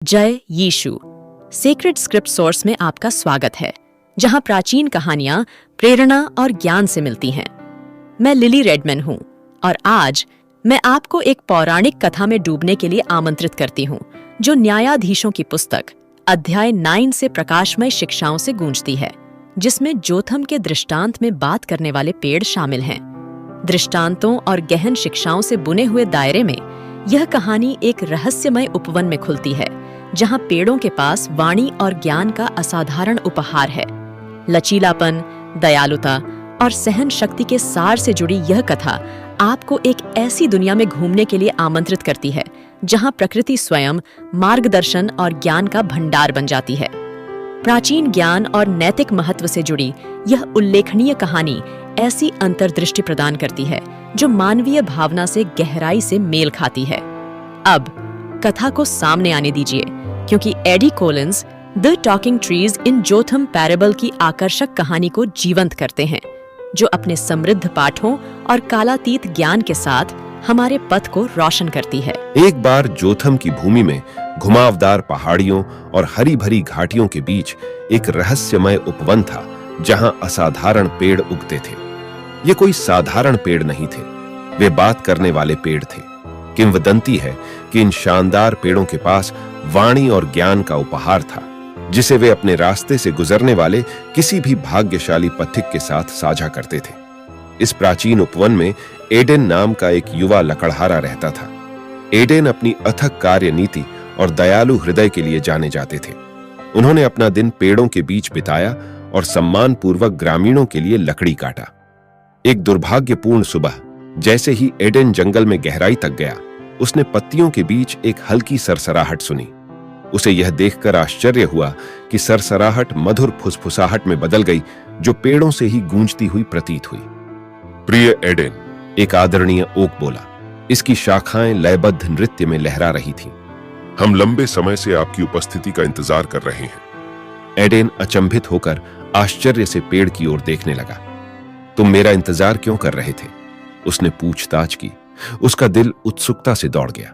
जय यीशु। Sacred script source में आपका स्वागत है, जहां प्राचीन कहानियां प्रेरणा और ज्ञान से मिलती हैं। मैं लिली रेडमैन हूं और आज मैं आपको एक पौराणिक कथा में डूबने के लिए आमंत्रित करती हूं, जो न्यायाधीशों की पुस्तक अध्याय 9 से प्रकाशमय शिक्षाओं से गूंजती है, जिसमें जोथम के दृष्टांत में बात करने वाले पेड़ शामिल हैं। दृष्टांतों और गहन शिक्षाओं से बुने हुए दायरे में यह कहानी एक रहस्यमय उपवन में खुलती है, जहां पेड़ों के पास वाणी और ज्ञान का असाधारण उपहार है। लचीलापन, दयालुता और सहन शक्ति के सार से जुड़ी यह कथा आपको एक ऐसी दुनिया में घूमने के लिए आमंत्रित करती है, जहां प्रकृति स्वयं मार्गदर्शन और ज्ञान का भंडार बन जाती है। प्राचीन ज्ञान और नैतिक महत्व से जुड़ी यह उल्लेखनीय कहानी ऐसी अंतर्दृष्टि प्रदान करती है जो मानवीय भावना से गहराई से मेल खाती है। अब कथा को सामने आने दीजिए, क्योंकि Eddie Collins the talking trees in Jotham parable की आकर्षक कहानी को जीवंत करते हैं, जो अपने समृद्ध पाठों और कालातीत ज्ञान के साथ हमारे पथ को रोशन करती है। एक बार जोथम की भूमि में घुमावदार पहाड़ियों और हरी भरी घाटियों के बीच एक रहस्यमय उपवन था, जहां असाधारण पेड़ उगते थे। ये कोई साधारण पेड़ नहीं थे, वे बात करने वाले पेड़ थे। किंवदंती है कि इन शानदार पेड़ों के पास वाणी और ज्ञान का उपहार था, जिसे वे अपने रास्ते से गुजरने वाले किसी भी भाग्यशाली पथिक के साथ साझा करते थे। इस प्राचीन उपवन में एडेन नाम का एक युवा लकड़हारा रहता था। एडेन अपनी अथक कार्य नीति और दयालु हृदय के लिए जाने जाते थे। उन्होंने अपना दिन पेड़ों के बीच बिताया और सम्मानपूर्वक ग्रामीणों के लिए लकड़ी काटा। एक दुर्भाग्यपूर्ण सुबह, जैसे ही एडेन जंगल में गहराई तक गया, उसने पत्तियों के बीच एक हल्की सरसराहट सुनी। उसे यह देखकर आश्चर्य हुआ कि सरसराहट मधुर फुसफुसाहट में बदल गई, जो पेड़ों से ही गूंजती हुई प्रतीत हुई। प्रिय एडेन, एक आदरणीय ओक बोला। इसकी शाखाएं लयबद्ध नृत्य में लहरा रही थीं। हम लंबे समय से आपकी उपस्थिति का इंतजार कर रहे हैं। एडेन अचंभित होकर आश्चर्य से पेड़ की ओर देखने लगा। तुम मेरा इंतजार क्यों कर रहे थे? उसने पूछताछ की। उसका दिल उत्सुकता से दौड़ गया।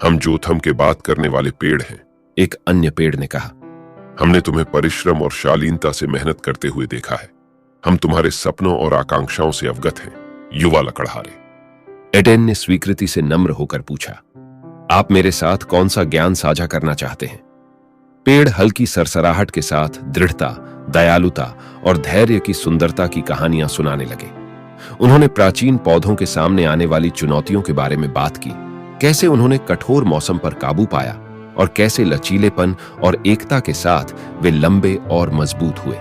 हम जोथम के बात करने वाले पेड़ हैं, एक अन्य पेड़ ने कहा। हमने तुम्हें परिश्रम और शालीनता से मेहनत करते हुए देखा है। हम तुम्हारे सपनों और आकांक्षाओं से अवगत हैं, युवा लकड़हारे। एडेन ने स्वीकृति से नम्र होकर पूछा, आप मेरे साथ कौन सा ज्ञान साझा करना चाहते हैं? पेड़ हल्की सरसराहट के साथ दृढ़ता, दयालुता और धैर्य की सुंदरता की कहानियां सुनाने लगे। उन्होंने प्राचीन पौधों के सामने आने वाली चुनौतियों के बारे में बात की, कैसे उन्होंने कठोर मौसम पर काबू पाया और कैसे लचीलेपन और एकता के साथ वे लंबे और मजबूत हुए।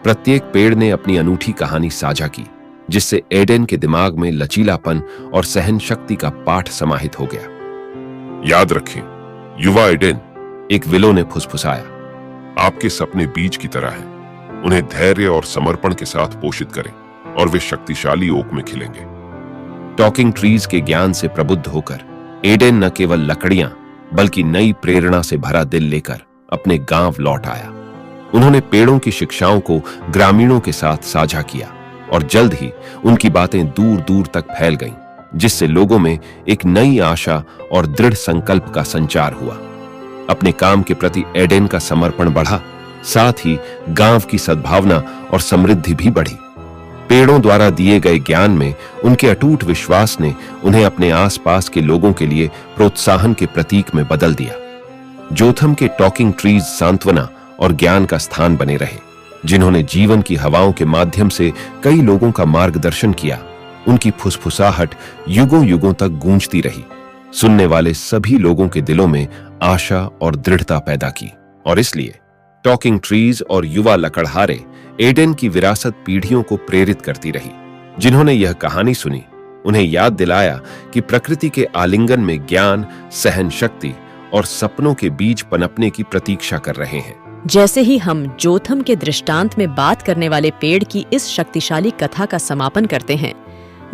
प्रत्येक पेड़ ने अपनी अनूठी कहानी साझा की, जिससे एडेन के दिमाग में लचीलापन और सहन शक्ति का पाठ समाहित हो गया। याद रखें, युवा एडेन, एक विलो ने फुसफुसाया, आपके सपने बीज की तरह हैं। उन्हें धैर्य और समर्पण के साथ पोषित करें और वे शक्तिशाली ओक में खिलेंगे। टॉकिंग ट्रीज के ज्ञान से प्रबुद्ध होकर एडेन न केवल लकड़ियां बल्कि नई प्रेरणा से भरा दिल लेकर अपने गांव लौट आया। उन्होंने पेड़ों की शिक्षाओं को ग्रामीणों के साथ साझा किया और जल्द ही उनकी बातें दूर दूर तक फैल गईं, जिससे लोगों में एक नई आशा और दृढ़ संकल्प का संचार हुआ। अपने काम के प्रति एडेन का समर्पण बढ़ा, साथ ही गांव की सद्भावना और समृद्धि भी बढ़ी। पेड़ों द्वारा दिए गए ज्ञान में उनके अटूट विश्वास ने उन्हें अपने आसपास के लोगों के लिए प्रोत्साहन के प्रतीक में बदल दिया। जोथम के टॉकिंग ट्रीज सांत्वना और ज्ञान का स्थान बने रहे, जिन्होंने जीवन की हवाओं के माध्यम से कई लोगों का मार्गदर्शन किया। उनकी फुसफुसाहट युगों युगों तक गूंजती रही, सुनने वाले सभी लोगों के दिलों में आशा और दृढ़ता पैदा की। और इसलिए टॉकिंग ट्रीज और युवा लकड़हारे एडेन की विरासत पीढ़ियों को प्रेरित करती रही। जिन्होंने यह कहानी सुनी, उन्हें याद दिलाया कि प्रकृति के आलिंगन में ज्ञान, सहन शक्ति और सपनों के बीज पनपने की प्रतीक्षा कर रहे हैं। जैसे ही हम जोथम के दृष्टांत में बात करने वाले पेड़ की इस शक्तिशाली कथा का समापन करते हैं,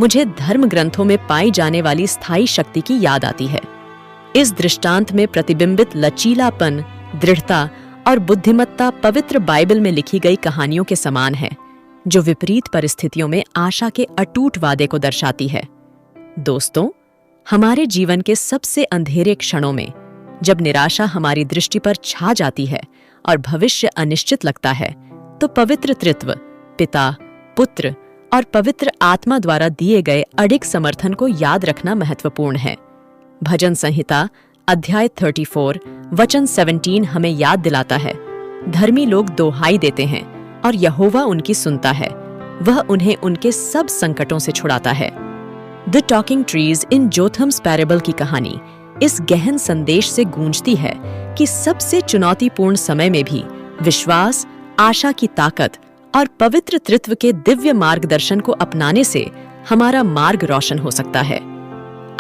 मुझे धर्म ग्रंथों में पाई जाने वाली स्थायी शक्ति की याद आती है। इस दृष्टांत में प्रतिबिंबित लचीलापन, दृढ़ता और बुद्धिमत्ता पवित्र बाइबल में लिखी गई कहानियों के समान है, जो विपरीत परिस्थितियों में आशा के अटूट वादे को दर्शाती है। दोस्तों, हमारे जीवन के सबसे अंधेरे क्षणों में जब निराशा हमारी दृष्टि पर छा जाती है और भविष्य अनिश्चित लगता है, तो पवित्र त्रित्व, पिता, पुत्र और पवित्र आत्मा द्वारा दिए गए अडिग समर्थन को याद रखना महत्वपूर्ण है। भजन संहिता अध्याय 34 वचन 17 हमें याद दिलाता है, धर्मी लोग दोहाई देते हैं और यहोवा उनकी सुनता है, वह उन्हें उनके सब संकटों से छुड़ाता है। The talking trees in Jotham's parable की कहानी इस गहन संदेश से गूंजती है कि सबसे चुनौतीपूर्ण समय में भी विश्वास, आशा की ताकत और पवित्र त्रित्व के दिव्य मार्गदर्शन को अपनाने से हमारा मार्ग रोशन हो सकता है।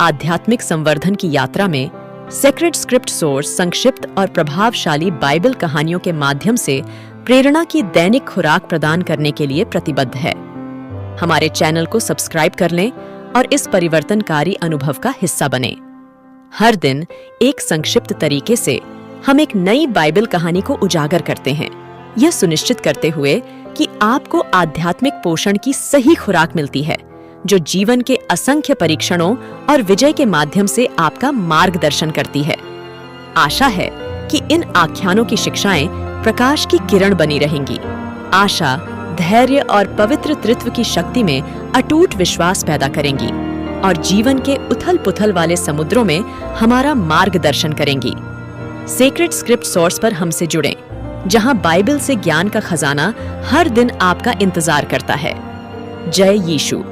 आध्यात्मिक संवर्धन की यात्रा में सेक्रेड स्क्रिप्ट सोर्स संक्षिप्त और प्रभावशाली बाइबल कहानियों के माध्यम से प्रेरणा की दैनिक खुराक प्रदान करने के लिए प्रतिबद्ध है। हमारे चैनल को सब्सक्राइब कर लें और इस परिवर्तनकारी अनुभव का हिस्सा बनें। हर दिन एक संक्षिप्त तरीके से हम एक नई बाइबल कहानी को उजागर करते हैं, यह सुनिश्चित करते हुए कि आपको आध्यात्मिक पोषण की सही खुराक मिलती है, जो जीवन के असंख्य परीक्षणों और विजय के माध्यम से आपका मार्गदर्शन करती है। आशा है कि इन आख्यानों की शिक्षाएं प्रकाश की किरण बनी रहेंगी, आशा, धैर्य और पवित्र त्रित्व की शक्ति में अटूट विश्वास पैदा करेंगी और जीवन के उथल-पुथल वाले समुद्रों में हमारा मार्गदर्शन करेंगी। सेक्रेड स्क्रिप्ट सोर्स पर हमसे जुड़ें, जहां बाइबल से ज्ञान का खजाना हर दिन आपका इंतजार करता है। जय यीशु।